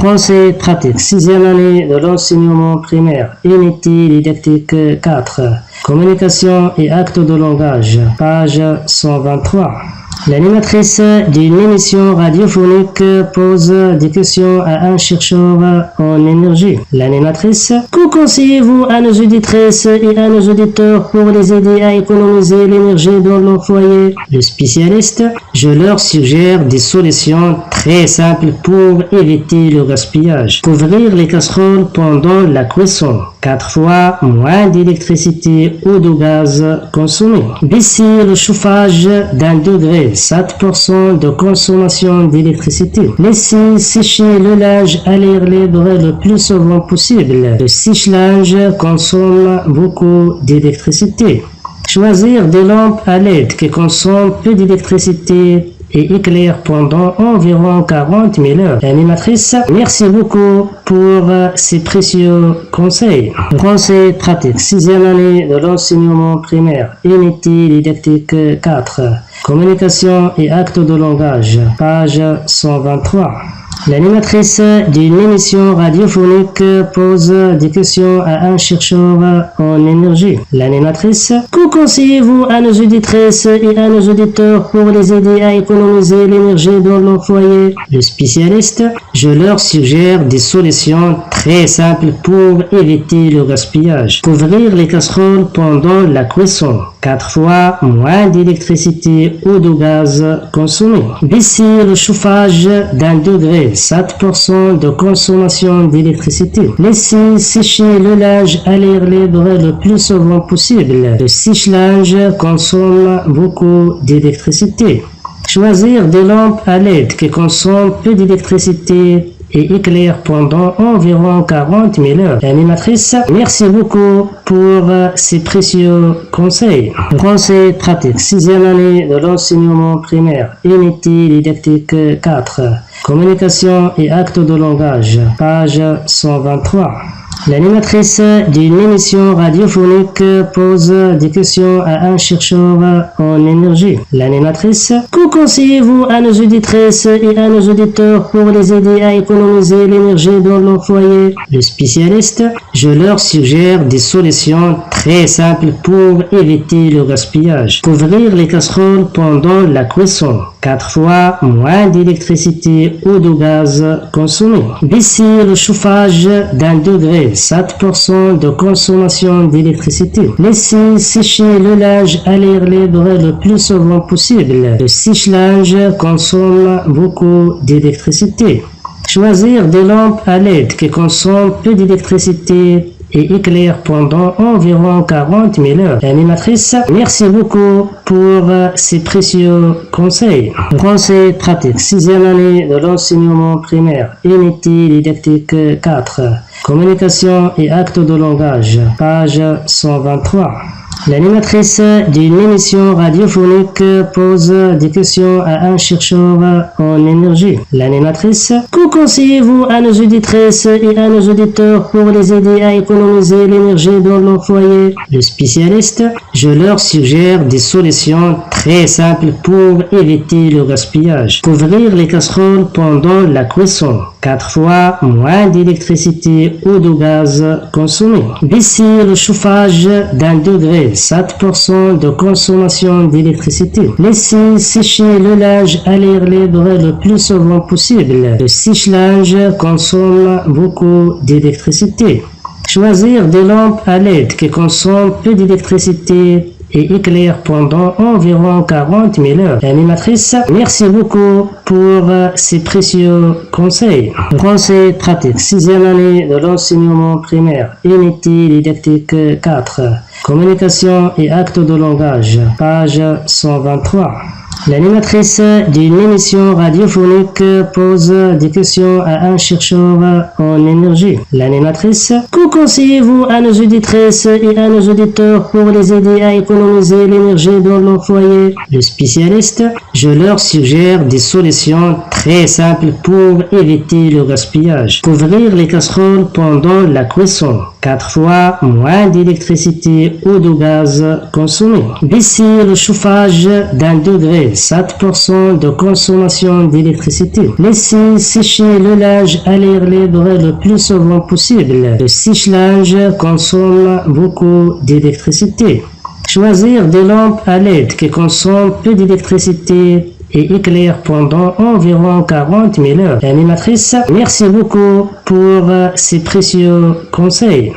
Français pratique, 6e année de l'enseignement primaire, unité didactique 4. Communication et actes de langage, page 123. L'animatrice d'une émission radiophonique pose des questions à un chercheur en énergie. L'animatrice: que conseillez-vous à nos auditrices et à nos auditeurs pour les aider à économiser l'énergie dans leur foyer? Le spécialiste: je leur suggère des solutions très simples pour éviter le gaspillage. Couvrir les casseroles pendant la cuisson. 4 fois moins d'électricité ou de gaz consommé. Baisser le chauffage d'1 degré, 7% de consommation d'électricité. Laisser sécher le linge à l'air libre le plus souvent possible. Le sèche-linge consomme beaucoup d'électricité. Choisir des lampes à LED qui consomment peu d'électricité et éclaire pendant environ 40 000 heures. L'animatrice: merci beaucoup pour ces précieux conseils. Français pratique, 6e année de l'enseignement primaire, unité didactique 4. Communication et actes de langage, page 123. L'animatrice d'une émission radiophonique pose des questions à un chercheur en énergie. L'animatrice: que conseillez-vous à nos auditrices et à nos auditeurs pour les aider à économiser l'énergie dans leur foyer? Le spécialiste: je leur suggère des solutions très simples pour éviter le gaspillage. Couvrir les casseroles pendant la cuisson. 4 fois moins d'électricité ou de gaz consommé. Baisser le chauffage d'1 degré, 7% de consommation d'électricité. Laisser sécher le linge à l'air libre le plus souvent possible. Le sèche-linge consomme beaucoup d'électricité. Choisir des lampes à LED qui consomment peu d'électricité et éclaire pendant environ 40 000 heures. L'animatrice: merci beaucoup pour ces précieux conseils. Français pratique, 6e année de l'enseignement primaire, unité didactique 4. Communication et actes de langage, page 123. L'animatrice d'une émission radiophonique pose des questions à un chercheur en énergie. L'animatrice: que conseillez-vous à nos auditrices et à nos auditeurs pour les aider à économiser l'énergie dans leur foyer? Le spécialiste: je leur suggère des solutions très simples pour éviter le gaspillage. Couvrir les casseroles pendant la cuisson. 4 fois moins d'électricité ou de gaz consommé. Baisser le chauffage d'1 degré, 7% de consommation d'électricité. Laisser sécher le linge à l'air libre le plus souvent possible. Le sèche-linge consomme beaucoup d'électricité. Choisir des lampes à LED qui consomment peu d'électricité et éclaire pendant environ 40 000 heures. L'animatrice: merci beaucoup pour ces précieux conseils. Français pratique, 6e année de l'enseignement primaire, unité didactique 4. Communication et actes de langage, page 123. L'animatrice d'une émission radiophonique pose des questions à un chercheur en énergie. L'animatrice: que conseillez-vous à nos auditrices et à nos auditeurs pour les aider à économiser l'énergie dans leur foyer? Le spécialiste: je leur suggère des solutions très simples pour éviter le gaspillage. Couvrir les casseroles pendant la cuisson. 4 fois moins d'électricité ou de gaz consommé. Baisser le chauffage d'1 degré, 7% de consommation d'électricité. Laisser sécher le linge à l'air libre le plus souvent possible. Le sèche-linge consomme beaucoup d'électricité. Choisir des lampes à LED qui consomment peu d'électricité et éclaire pendant environ 40 000 heures. L'animatrice: merci beaucoup pour ces précieux conseils. Français pratique, 6e année de l'enseignement primaire, unité didactique 4. Communication et actes de langage, page 123. L'animatrice d'une émission radiophonique pose des questions à un chercheur en énergie. L'animatrice: que conseillez-vous à nos auditrices et à nos auditeurs pour les aider à économiser l'énergie dans leur foyer? Le spécialiste: je leur suggère des solutions très simples pour éviter le gaspillage. Couvrir les casseroles pendant la cuisson. 4 fois moins d'électricité ou de gaz consommé. Baisser le chauffage d'1 degré, fait 7% de consommation d'électricité. Laissez sécher le linge à l'air libre le plus souvent possible. Le sèche-linge consomme beaucoup d'électricité. Choisir des lampes à LED qui consomment peu d'électricité et éclairent pendant environ 40 000 heures. L'animatrice, merci beaucoup pour ces précieux conseils.